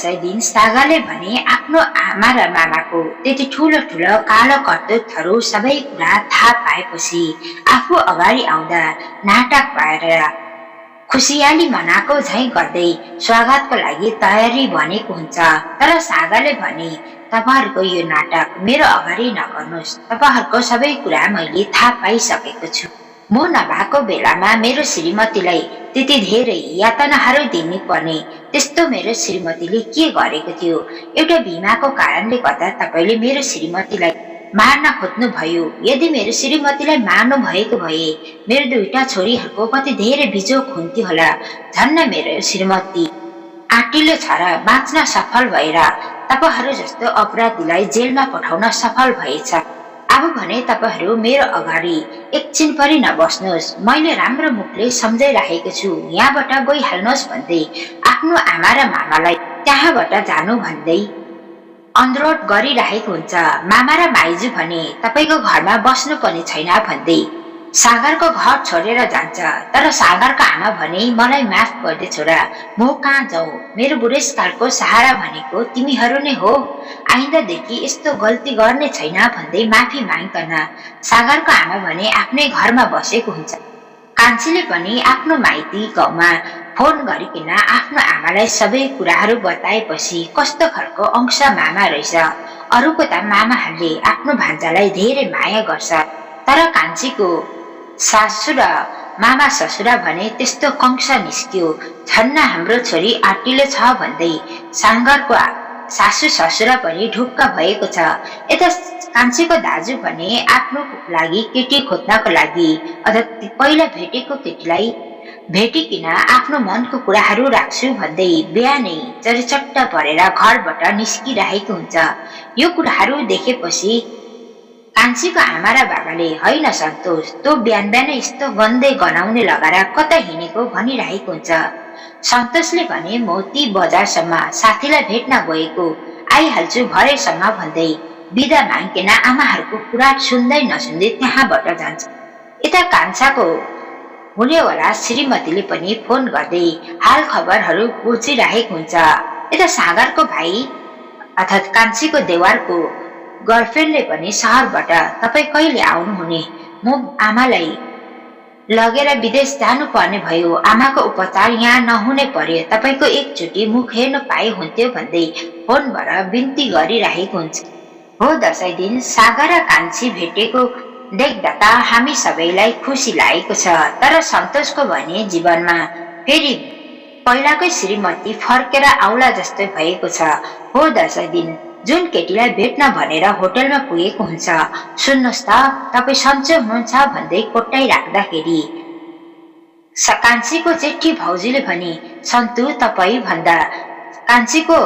दिन सागाले भने आफ्नो आमा र मामाको त्यति ठूलो ठूलो कालो करतुतहरू सबै कुरा थाहा पाएपछि आफू अगाडि आउँदा नाटक पाएर खुसियाली मनाको झैं गर्दै स्वागतको लागि तयारी बनेको हुन्छ। तर सागाले भने तपाईहरुको यो नाटक मेरो अगाडि नगर्नुस्, तपाईहरुको सबै कुरा मैले थाहा पाइसकेको छु। म नभएको बेलामा मेरो श्रीमतीलाई त्यति धेरै यातनाहरू दिनु पर्ने त्यस्तो मेरो श्रीमतीले के गरेको थियो? एउटा बिमाको कारणले गर्दा तपाईले मेरो श्रीमतीलाई मार्न खोज्नु भयो। यदि मेरो श्रीमतीलाई मार्नु भएको भए मेरो दुईटा छोरीहरुको कति धेरै बिजोग हुन्थ्यो होला। झन्न मेरो श्रीमती आटिलो छ र बाँच्न सफल भएर तपाईहरु जस्तो अपराधीलाई जेलमा पठाउन सफल भएछ। अब भने तपाईहरु मेरो अगाडि एकछिन पनि नबस्नुस्, मैले राम्रो मुखले सम्झाइराखेको छु, यहाँबाट गइहाल्नुस् भन्दै आफ्नो आमा र मामालाई त्यहाँबाट जानु भन्दै अनुरोध गरिरहेको हुन्छ। मामा र माइजू भने तपाईको घरमा बस्नु पनि छैन भन्दै सागरको घर छोडेर जान्छ। तर सागरका आमा भने मलाई माफ गर्दे छोरा, म कहाँ जाऊ, मेरो बुढेसकालको सहारा भनेको तिमीहरू नै हो, आइन्दादेखि यस्तो गल्ती गर्ने छैन भन्दै माफी माग्छन्। सागरको आमा भने आफ्नै घरमा बसेको हुन्छ। कान्छीले पनि आफ्नो माइती गाउँमा फोन गरिकन आफ्नो आमालाई सबै कुराहरू बताएपछि कस्तो खालको अंश मामा रहेछ। अरूको त मामाहरूले आफ्नो भान्जालाई धेरै माया गर्छ, तर कान्छीको सासु र मामा ससुरा भने त्यस्तो कंश निस्क्यो। झन्न हाम्रो छोरी आटिलो छ भन्दै सागरको सासु ससुरा पनि ढुक्क भएको छ। यता कान्छीको दाजु भने आफ्नो लागि केटी खोज्नको लागि अथवा पहिला भेटेको केटीलाई भेटिकिन आफ्नो मनको कुराहरू राख्छु भन्दै बिहानै चरिचट्ट परेर घरबाट निस्किरहेको हुन्छ। यो कुराहरू देखेपछि कान्छीको आमा र बाबाले होइन सन्तोष, तँ बिहान बिहानै यस्तो गन्दै गनाउने लगाएर कता हिँडेको भनिरहेको हुन्छ। सन्तोषले भने म ती बजारसम्म साथीलाई भेट्न गएको, आइहाल्छु भरेसम्म भन्दै बिदा मागिकन आमाहरूको कुरा सुन्दै नसुन्दै त्यहाँबाट जान्छ। यता कान्छाको हुनेवाला श्रीमतीले पनि फोन गर्दै हाल खबरहरू बुझिरहेको हुन्छ। यता सागरको भाइ अर्थात् कान्छीको देवारको गर्लफ्रेन्डले पनि शहरबाट तपाई कहिले आउनुहुने, म आमालाई लगेर विदेश जानु पर्ने भयो, आमाको उपचार यहाँ नहुने पर्यो, तपाईको एकचोटि मुख हेर्न पाए हुन्थ्यो भन्दै फोनबाट बिन्ती गरिरहेको हुन्छ। हो दसैँ दिन सागर र कान्छी भेटेको देख्दा त हामी सबैलाई खुसी लागेको छ। तर सन्तोषको भने जीवनमा फेरि पहिलाकै श्रीमती फर्केर आउला जस्तै भएको छ। हो दसैँ दिन जुन केटीलाई भेट्न भनेर होटलमा पुगेको हुन्छ, सुन्नुस् त तपाई सन्चो हुनुहुन्छ भन्दै कोट्टाइ राख्दाखेरि कान्छीको जेठी भाउजूले भने सन्तु तपाई भन्दा कान्छीको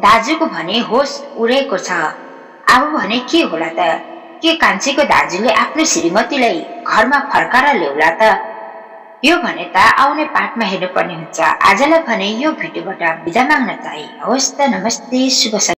दाजुको भने होस उडेको छ। अब भने के होला त? के कान्छीको दाजुले आफ्नो श्रीमतीलाई घरमा फर्काएर ल्याउला त? यो भने त आउने पाठमा हेर्नुपर्ने हुन्छ। आजलाई भने यो भिडियोबाट बिदा माग्न चाहे। हवस् त, नमस्ते, शुभ